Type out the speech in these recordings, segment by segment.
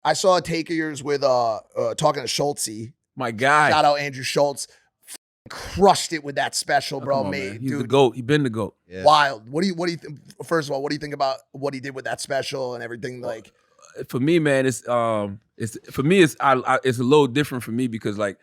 I saw a take of yours with talking to Schulz. My guy. Shout out Andrew Schulz. Crushed it with that special, bro. He's the GOAT. He been the GOAT. Yeah. Wild. What do you first of all, what do you think about what he did with that special and everything? Like, for me, man, it's a little different for me because like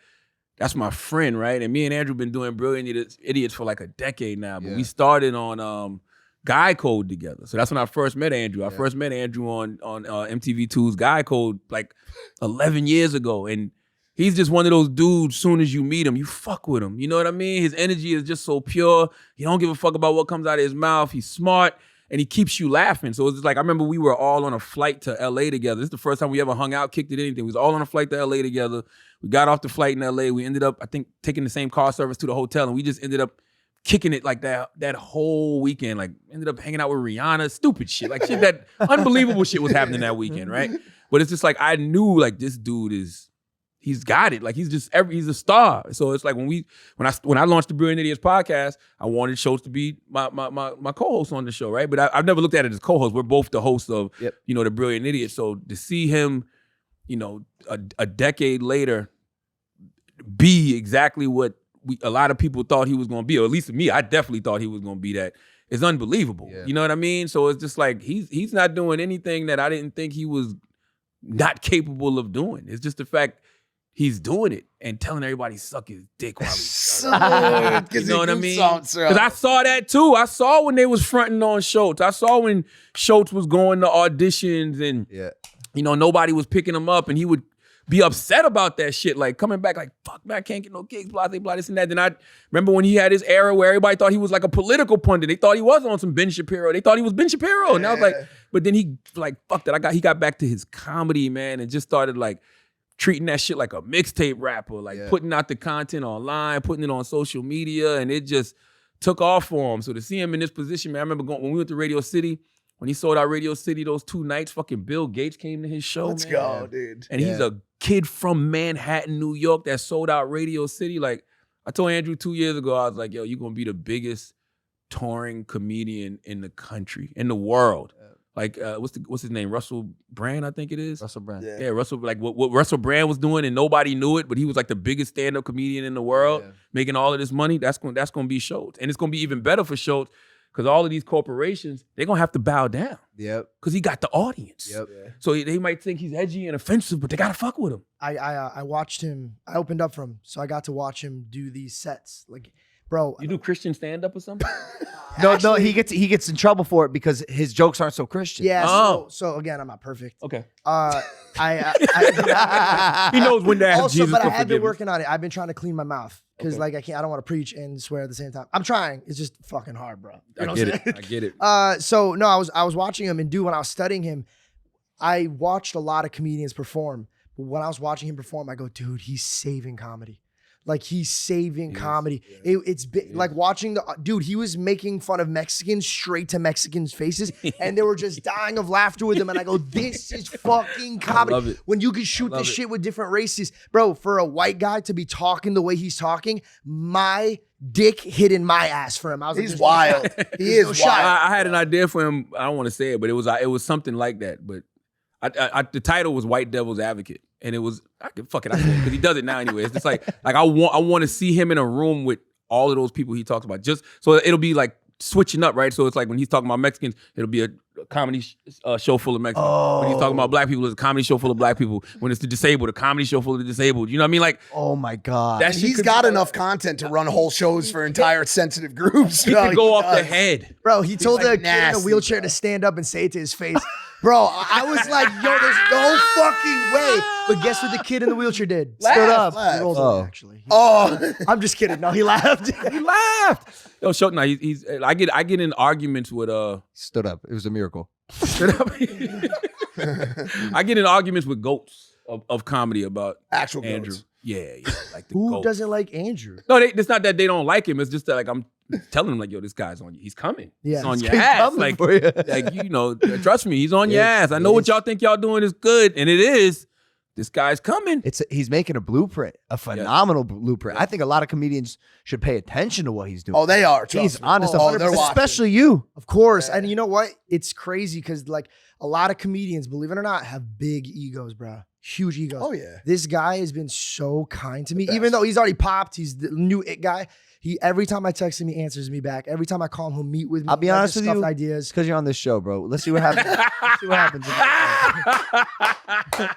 that's my friend, right? And me and Andrew been doing Brilliant Idiots for like a decade now. But we started on Guy Code together. So that's when I first met Andrew. I first met Andrew on MTV2's Guy Code like 11 years ago. And he's just one of those dudes, soon as you meet him, you fuck with him. You know what I mean? His energy is just so pure. He don't give a fuck about what comes out of his mouth. He's smart and he keeps you laughing. So it's just like, I remember we were all on a flight to LA together. This is the first time we ever hung out, kicked it, anything. We was all on a flight to LA together. We got off the flight in LA. We ended up, I think, taking the same car service to the hotel, and we just ended up kicking it like that whole weekend. Like, ended up hanging out with Rihanna, stupid shit. Like shit that unbelievable shit was happening that weekend, right? But it's just like, I knew like this dude he's got it. Like he's a star. So it's like when I launched the Brilliant Idiots podcast, I wanted Schulz to be my co-host on the show, right? But I've never looked at it as co-host. We're both the hosts of the Brilliant Idiots. So to see him, a decade later, be exactly what a lot of people thought he was going to be, or at least me, I definitely thought he was going to be that. It's unbelievable. Yeah. You know what I mean? So it's just like he's not doing anything that I didn't think he was not capable of doing. It's just the fact he's doing it and telling everybody suck his dick while he's you know what I mean? Because I saw that too. I saw when they was fronting on Schulz. I saw when Schulz was going to auditions and nobody was picking him up, and he would be upset about that shit, like coming back like, fuck man, I can't get no gigs, blah, blah, blah, this and that. Then I remember when he had his era where everybody thought he was like a political pundit. They thought he was on some Ben Shapiro. They thought he was Ben Shapiro. And I was like, but then he like, fuck that. He got back to his comedy, man, and just started like treating that shit like a mixtape rapper, like putting out the content online, putting it on social media, and it just took off for him. So to see him in this position, man, I remember when we went to Radio City, when he sold out Radio City those 2 nights, fucking Bill Gates came to his show. Let's go, dude. And he's a kid from Manhattan, New York that sold out Radio City. Like, I told Andrew 2 years ago, I was like, yo, you're gonna be the biggest touring comedian in the country, in the world. Like, what's his name? Russell Brand, I think it is. Russell Brand. Yeah, Russell, like what Russell Brand was doing and nobody knew it, but he was like the biggest stand-up comedian in the world, making all of this money. That's gonna be Schulz. And it's gonna be even better for Schulz, because all of these corporations, they're gonna have to bow down. Yep. Because he got the audience. Yep. So they might think he's edgy and offensive, but they gotta fuck with him. I watched him. I opened up for him, so I got to watch him do these sets. Like, bro, you do Christian stand-up or something? No, he gets in trouble for it because his jokes aren't so Christian. Yeah. So again, I'm not perfect. Okay. He knows when to ask also, Jesus but for I have been forgiveness. working on it. I've been trying to clean my mouth because like I don't want to preach and swear at the same time. I'm trying. It's just fucking hard, bro. You know I get it. So no, I was watching him, and dude, when I was studying him, I watched a lot of comedians perform. But when I was watching him perform, I go, dude, he's saving comedy. Like, he's saving comedy. It's like watching dude, he was making fun of Mexicans straight to Mexicans' faces, and they were just dying of laughter with him. And I go, this is fucking comedy. love it. When you can shoot this shit with different races. Bro, for a white guy to be talking the way he's talking, my dick hit in my ass for him. I was He's like, wild. He is wild. I had an idea for him. I don't want to say it, but it was something like that. But the title was White Devil's Advocate. And it was, I say it, because he does it now anyway. It's just like I want to see him in a room with all of those people he talks about. Just so it'll be like switching up, right? So it's like when he's talking about Mexicans, it'll be a comedy show full of Mexicans. When he's talking about black people, it's a comedy show full of black people. When it's the disabled, a comedy show full of the disabled. You know what I mean? Like, oh my God. He's got enough content to run whole shows for entire sensitive groups. He could go off the head. Bro, he told the kid in a wheelchair to stand up and say it to his face. Bro, I was like, yo, there's no fucking way. But guess what the kid in the wheelchair did? Stood up. He rolled away, actually. I'm just kidding. No, he laughed. He laughed. Yo, Schulz, now I get in arguments with Stood up. It was a miracle. Stood up. I get in arguments with goats of comedy about Actual Andrew. goats. Yeah, like the Who goat. doesn't like Andrew? No, it's not that they don't like him. It's just that like I'm telling them like, yo, this guy's on you. He's coming. Yeah, he's on your he's ass. coming Like, for you. like, trust me, he's on your ass. I know what y'all think y'all doing is good, and it is. this guy's coming. He's making a blueprint, a phenomenal blueprint. I think a lot of comedians should pay attention to what he's doing. Oh, they are. He's Trust me. on to stuff, they're watching. especially you. Of course. And you know what? It's crazy because like a lot of comedians, believe it or not, have big egos, bro. Huge egos. Oh yeah. This guy has been so kind to me, best. even though he's already popped. He's the new it guy. Every time I text him, he answers me back. Every time I call him, he'll meet with me. I'll be honest with you. Ideas. Because you're on this show, bro. Let's see what happens. Let's see what happens.